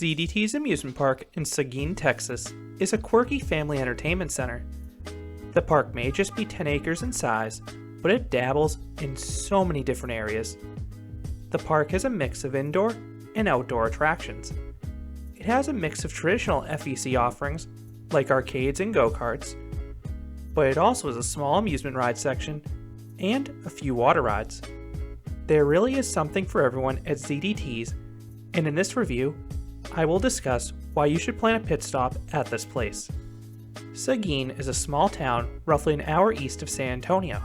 ZDT's amusement park in Seguin, Texas is a quirky family entertainment center. The park may just be 10 acres in size, but it dabbles in so many different areas. The park has a mix of indoor and outdoor attractions. It has a mix of traditional FEC offerings, like arcades and go-karts, but it also has a small amusement ride section and a few water rides. There really is something for everyone at ZDT's, and in this review, I will discuss why you should plan a pit stop at this place. Seguin is a small town roughly an hour east of San Antonio,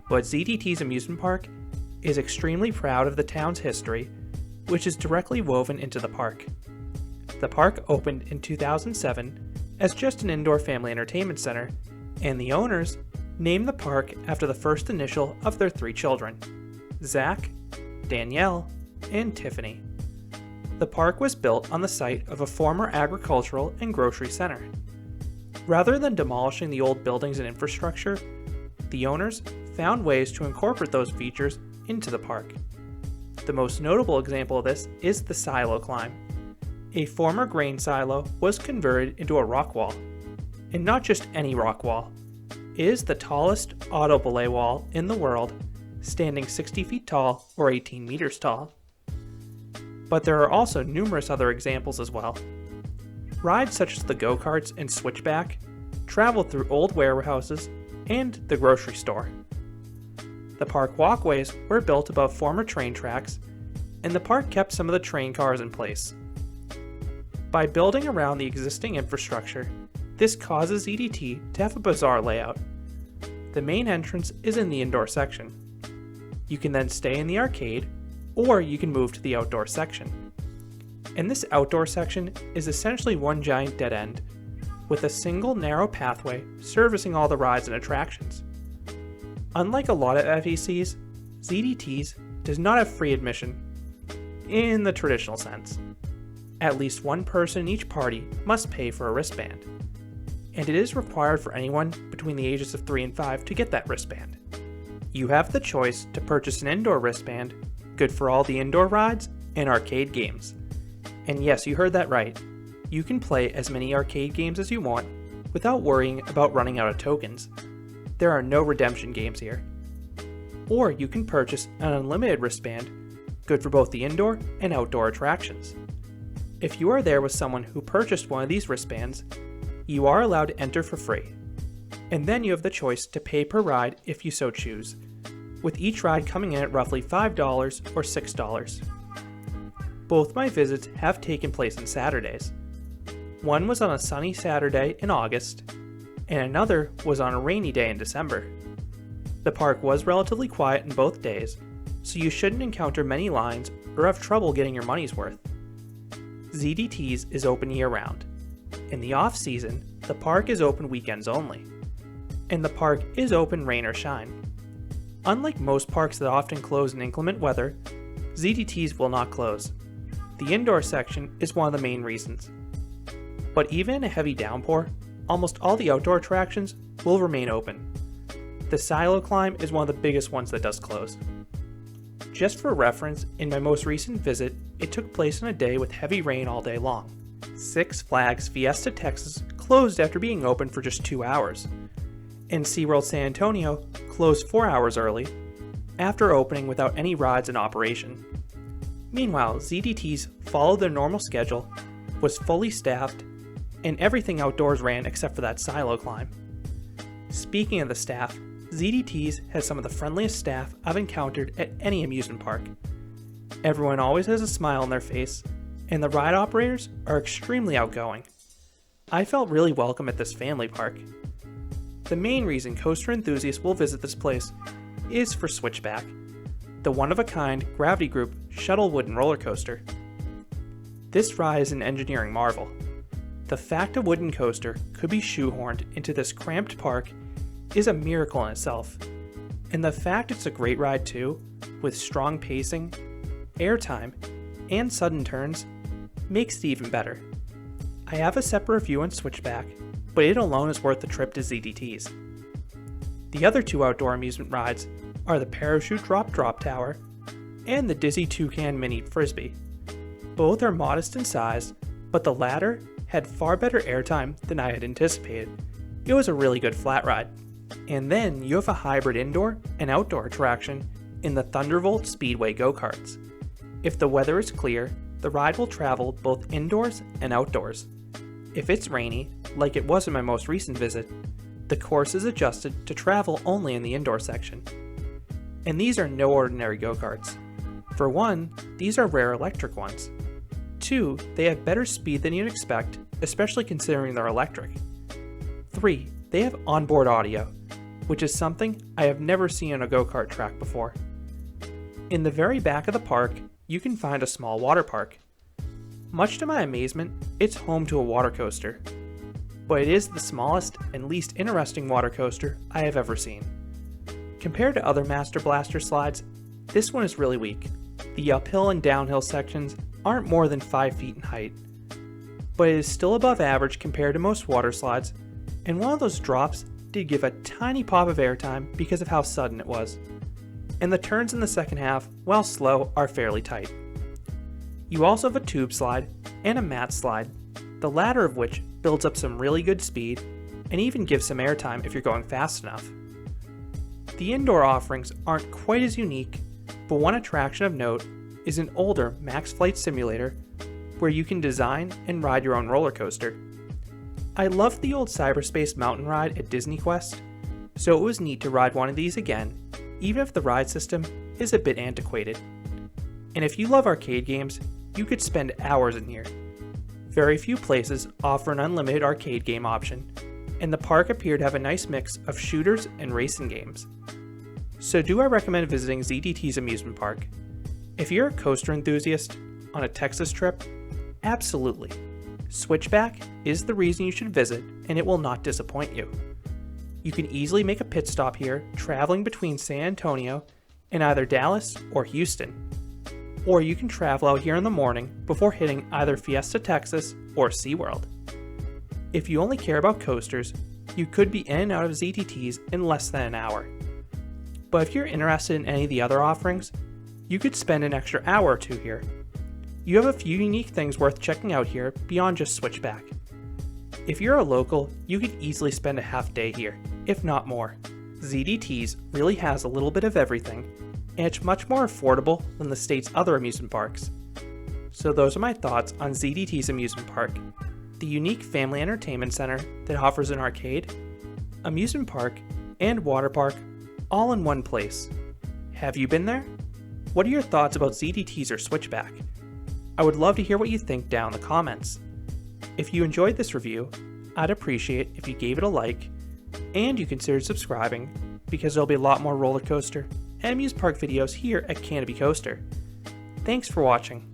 but ZDT's amusement park is extremely proud of the town's history, which is directly woven into the park. The park opened in 2007 as just an indoor family entertainment center, and the owners named the park after the first initial of their 3 children, Zach, Danielle, and Tiffany. The park was built on the site of a former agricultural and grocery center. Rather than demolishing the old buildings and infrastructure, the owners found ways to incorporate those features into the park. The most notable example of this is the silo climb. A former grain silo was converted into a rock wall. And not just any rock wall. It is the tallest auto belay wall in the world, standing 60 feet tall or 18 meters tall. But there are also numerous other examples as well. Rides such as the go-karts and Switchback travel through old warehouses and the grocery store. The park walkways were built above former train tracks, and the park kept some of the train cars in place. By building around the existing infrastructure, this causes ZDT to have a bizarre layout. The main entrance is in the indoor section. You can then stay in the arcade, or you can move to the outdoor section. And this outdoor section is essentially one giant dead end, with a single narrow pathway servicing all the rides and attractions. Unlike a lot of FECs, ZDT's does not have free admission, in the traditional sense. At least one person in each party must pay for a wristband, and it is required for anyone between the ages of 3 and 5 to get that wristband. You have the choice to purchase an indoor wristband, good for all the indoor rides and arcade games. And yes, you heard that right. You can play as many arcade games as you want without worrying about running out of tokens. There are no redemption games here. Or you can purchase an unlimited wristband, good for both the indoor and outdoor attractions. If you are there with someone who purchased one of these wristbands, you are allowed to enter for free. And then you have the choice to pay per ride if you so choose, with each ride coming in at roughly $5 or $6. Both my visits have taken place on Saturdays. One was on a sunny Saturday in August, and another was on a rainy day in December. The park was relatively quiet in both days, so you shouldn't encounter many lines or have trouble getting your money's worth. ZDT's is open year-round. In the off-season, the park is open weekends only. And the park is open rain or shine. Unlike most parks that often close in inclement weather, ZDT's will not close. The indoor section is one of the main reasons. But even in a heavy downpour, almost all the outdoor attractions will remain open. The silo climb is one of the biggest ones that does close. Just for reference, in my most recent visit, it took place on a day with heavy rain all day long. Six Flags Fiesta Texas closed after being open for just 2 hours, and SeaWorld San Antonio closed 4 hours early, after opening without any rides in operation. Meanwhile, ZDT's followed their normal schedule, was fully staffed, and everything outdoors ran except for that silo climb. Speaking of the staff, ZDT's has some of the friendliest staff I've encountered at any amusement park. Everyone always has a smile on their face, and the ride operators are extremely outgoing. I felt really welcome at this family park. The main reason coaster enthusiasts will visit this place is for Switchback, the one-of-a-kind Gravity Group Shuttle wooden roller coaster. This ride is an engineering marvel. The fact a wooden coaster could be shoehorned into this cramped park is a miracle in itself, and the fact it's a great ride too, with strong pacing, airtime, and sudden turns, makes it even better. I have a separate review on Switchback, but it alone is worth the trip to ZDT's. The other 2 outdoor amusement rides are the Parachute Drop Tower and the Dizzy Toucan Mini Frisbee. Both are modest in size, but the latter had far better airtime than I had anticipated. It was a really good flat ride. And then you have a hybrid indoor and outdoor attraction in the Thunderbolt Speedway go-karts. If the weather is clear, the ride will travel both indoors and outdoors. If it's rainy, like it was in my most recent visit, the course is adjusted to travel only in the indoor section. And these are no ordinary go-karts. For one, these are rare electric ones. Two, they have better speed than you'd expect, especially considering they're electric. Three, they have onboard audio, which is something I have never seen on a go-kart track before. In the very back of the park, you can find a small water park. Much to my amazement, it's home to a water coaster. But it is the smallest and least interesting water coaster I have ever seen. Compared to other Master Blaster slides, this one is really weak. The uphill and downhill sections aren't more than 5 feet in height, but it is still above average compared to most water slides, and one of those drops did give a tiny pop of airtime because of how sudden it was. And the turns in the second half, while slow, are fairly tight. You also have a tube slide and a mat slide, the latter of which builds up some really good speed and even gives some airtime if you're going fast enough. The indoor offerings aren't quite as unique, but one attraction of note is an older Max Flight simulator where you can design and ride your own roller coaster. I loved the old cyberspace mountain ride at Disney Quest, so it was neat to ride one of these again, even if the ride system is a bit antiquated. And if you love arcade games, you could spend hours in here. Very few places offer an unlimited arcade game option, and the park appeared to have a nice mix of shooters and racing games. So do I recommend visiting ZDT's amusement park? If you're a coaster enthusiast on a Texas trip, absolutely. Switchback is the reason you should visit, and it will not disappoint you. You can easily make a pit stop here, traveling between San Antonio and either Dallas or Houston. Or you can travel out here in the morning before hitting either Fiesta Texas or SeaWorld. If you only care about coasters, you could be in and out of ZDT's in less than an hour. But if you're interested in any of the other offerings, you could spend an extra hour or two here. You have a few unique things worth checking out here beyond just Switchback. If you're a local, you could easily spend a half day here, if not more. ZDT's really has a little bit of everything, and it's much more affordable than the state's other amusement parks. So those are my thoughts on ZDT's amusement park, the unique family entertainment center that offers an arcade, amusement park, and water park all in one place. Have you been there? What are your thoughts about ZDT's or Switchback? I would love to hear what you think down in the comments. If you enjoyed this review, I'd appreciate if you gave it a like, and you considered subscribing, because there'll be a lot more roller coaster and amusement park videos here at Canopy Coaster. Thanks for watching.